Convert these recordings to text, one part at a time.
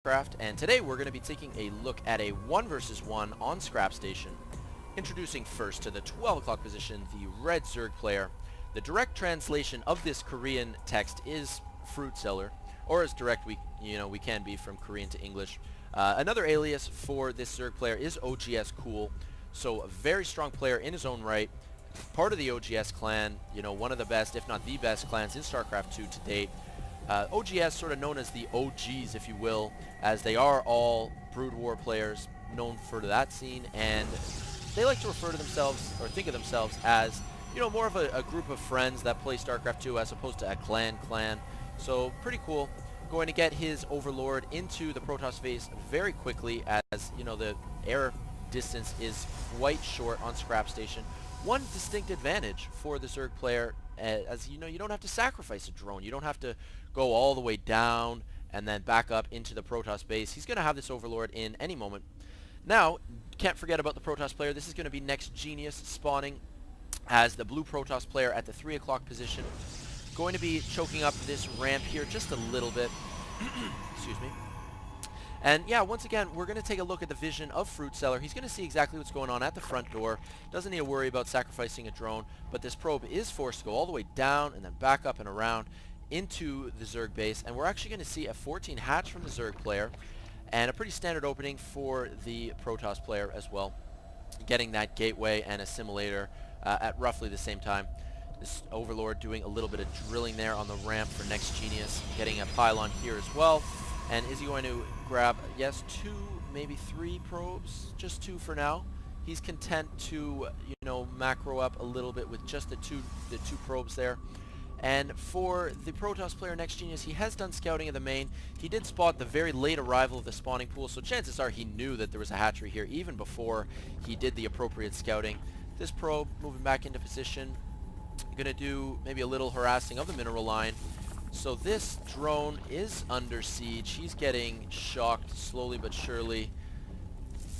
Starcraft, and today we're going to be taking a look at a 1 versus 1 on Scrap Station. Introducing first to the 12 o'clock position, the red Zerg player. The direct translation of this Korean text is FruitDealer, or as direct we can be from Korean to English. Another alias for this Zerg player is OGS Cool, so a very strong player in his own right. Part of the OGS clan, one of the best, if not the best clans in Starcraft 2 to date. OGS sort of known as the OGs, if you will, as they are all Brood War players known for that scene, and they like to refer to themselves, or think of themselves as, more of a group of friends that play Starcraft 2 as opposed to a clan. So pretty cool. Going to get his Overlord into the Protoss base very quickly, as, the air distance is quite short on Scrap Station. One distinct advantage for the Zerg player, as you don't have to sacrifice a drone. You don't have to go all the way down and then back up into the Protoss base. He's going to have this Overlord in any moment. Now, can't forget about the Protoss player. This is going to be NEXGenius spawning as the blue Protoss player at the 3 o'clock position. Going to be choking up this ramp here just a little bit. Excuse me. And yeah, once again, we're going to take a look at the vision of FruitDealer. He's going to see exactly what's going on at the front door. Doesn't need to worry about sacrificing a drone, but this probe is forced to go all the way down and then back up and around into the Zerg base. And we're actually going to see a 14 hatch from the Zerg player and a pretty standard opening for the Protoss player as well, getting that gateway and assimilator at roughly the same time. This Overlord doing a little bit of drilling there on the ramp for NEXGenius, getting a pylon here as well. And is he going to grab, yes, 2, maybe 3 probes? Just 2 for now. He's content to, macro up a little bit with just the two probes there. And for the Protoss player NEXGenius, he has done scouting of the main. He did spot the very late arrival of the spawning pool, so chances are he knew that there was a hatchery here even before he did the appropriate scouting. This probe moving back into position. Going to do maybe a little harassing of the mineral line. So this drone is under siege. He's getting shocked slowly but surely,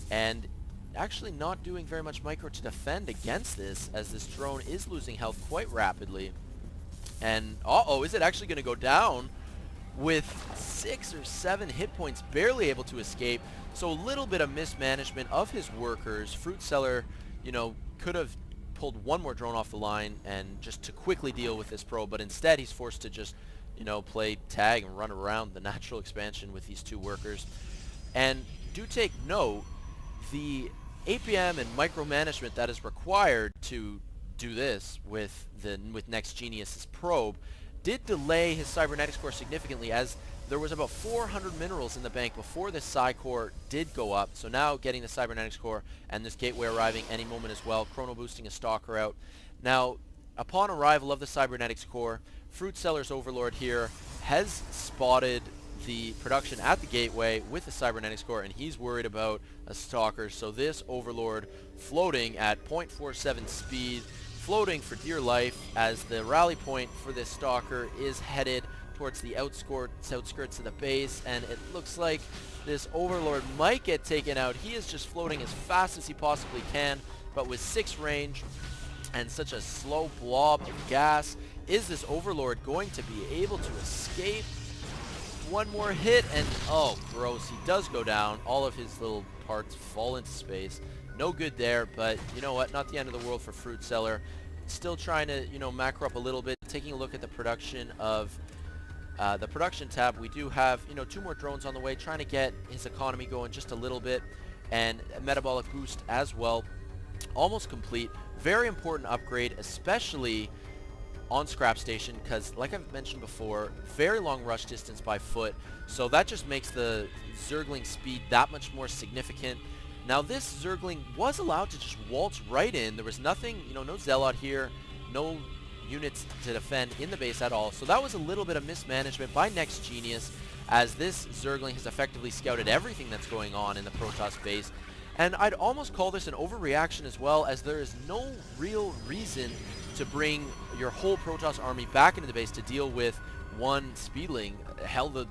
and actually not doing very much micro to defend against this, as this drone is losing health quite rapidly. And is it actually going to go down with 6 or 7 hit points, barely able to escape? So a little bit of mismanagement of his workers. FruitDealer, could have pulled one more drone off the line and just to quickly deal with this probe, but instead he's forced to just play tag and run around the natural expansion with these 2 workers. And do take note, the APM and micromanagement that is required to do this with NEXGenius's probe did delay his cybernetics core significantly, as there was about 400 minerals in the bank before the Psi core did go up. So now getting the cybernetics core and this gateway arriving any moment as well, chrono boosting a stalker out. Now, upon arrival of the cybernetics core, FruitDealer's Overlord here has spotted the production at the gateway with the cybernetics core, and he's worried about a stalker. So this Overlord floating at 0.47 speed, floating for dear life, as the rally point for this stalker is headed towards the outskirts of the base, and it looks like this Overlord might get taken out. He is just floating as fast as he possibly can, but with 6 range and such a slow blob of gas, is this Overlord going to be able to escape? One more hit, and oh, gross, he does go down. All of his little parts fall into space. No good there, but you know what? Not the end of the world for FruitDealer. Still trying to, macro up a little bit. Taking a look at the production of the production tab, we do have, 2 more drones on the way, trying to get his economy going just a little bit, and a metabolic boost as well. Almost complete. Very important upgrade, especially on Scrap Station, because like I've mentioned before, very long rush distance by foot, so that just makes the Zergling speed that much more significant. Now this Zergling was allowed to just waltz right in. There was nothing, no Zealot here, no units to defend in the base at all, so that was a little bit of mismanagement by NEXGenius, as this Zergling has effectively scouted everything that's going on in the Protoss base. And I'd almost call this an overreaction as well, as there is no real reason to bring your whole Protoss army back into the base to deal with one Speedling. Hell, the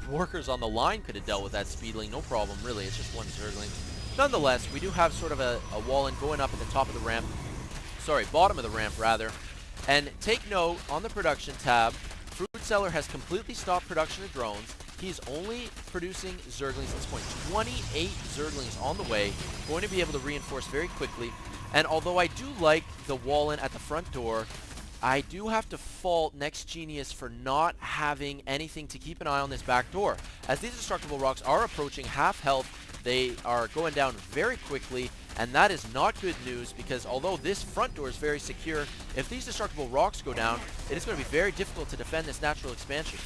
workers on the line could have dealt with that Speedling, no problem really, it's just one Zergling. Nonetheless, we do have sort of a wall-in going up at the top of the ramp, bottom of the ramp rather. And take note, on the production tab, FruitDealer has completely stopped production of drones. He's only producing Zerglings at this point. 28 Zerglings on the way, going to be able to reinforce very quickly. And although I do like the wall-in at the front door, I do have to fault NEXGenius for not having anything to keep an eye on this back door. As these destructible rocks are approaching half health, they are going down very quickly, and that is not good news because although this front door is very secure, if these destructible rocks go down, it is going to be very difficult to defend this natural expansion.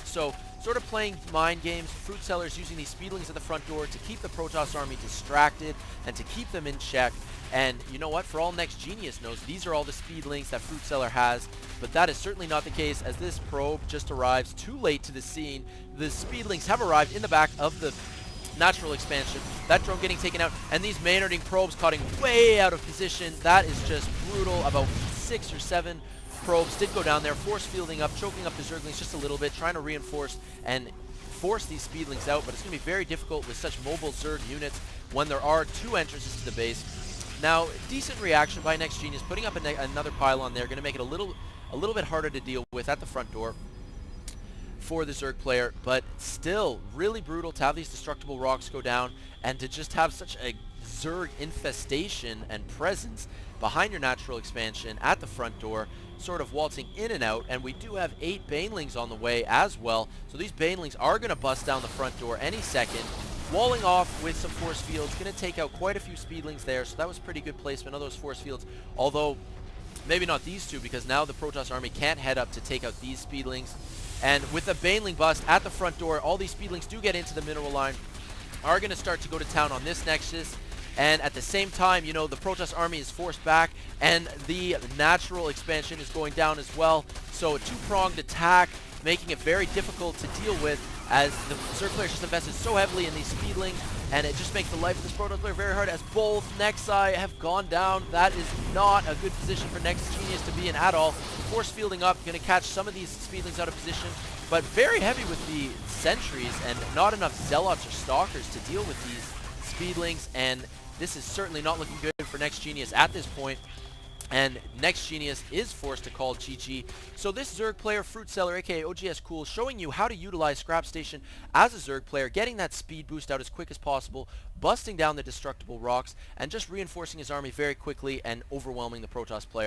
So, sort of playing mind games, FruitDealer is using these speedlings at the front door to keep the Protoss army distracted and to keep them in check. And you know what? For all NEXGenius knows, these are all the speedlings that FruitDealer has, but that is certainly not the case as this probe just arrives too late to the scene. The speedlings have arrived in the back of the natural expansion. That drone getting taken out, and these Maynarding probes cutting way out of position. That is just brutal. About 6 or 7 probes did go down there, force fielding up, choking up the Zerglings just a little bit, trying to reinforce and force these speedlings out, but it's going to be very difficult with such mobile Zerg units when there are 2 entrances to the base. Now, decent reaction by NEXGenius, putting up another pylon there, going to make it a little bit harder to deal with at the front door for the Zerg player, but still really brutal to have these destructible rocks go down and to just have such a Zerg infestation and presence behind your natural expansion at the front door, sort of waltzing in and out. And we do have 8 Banelings on the way as well, so these Banelings are going to bust down the front door any second, walling off with some force fields, going to take out quite a few speedlings there, so that was pretty good placement of those force fields, although maybe not these 2 because now the Protoss army can't head up to take out these speedlings. And with a Baneling bust at the front door, all these speedlings do get into the mineral line, are going to start to go to town on this Nexus. And at the same time, you know, the Protoss army is forced back, and the natural expansion is going down as well. So a 2-pronged attack, making it very difficult to deal with as the Zerg players just invested so heavily in these speedlings, and it just makes the life of this Protoss player very hard as both Nexi have gone down. That is not a good position for NEXGenius to be in at all. Force fielding up, going to catch some of these speedlings out of position, but very heavy with the sentries and not enough zealots or stalkers to deal with these speedlings, and this is certainly not looking good for NEXGenius at this point. And NEXGenius is forced to call GG. So this Zerg player, FruitDealer, aka OGS Cool, showing you how to utilize Scrap Station as a Zerg player, getting that speed boost out as quick as possible, busting down the destructible rocks, and just reinforcing his army very quickly and overwhelming the Protoss player.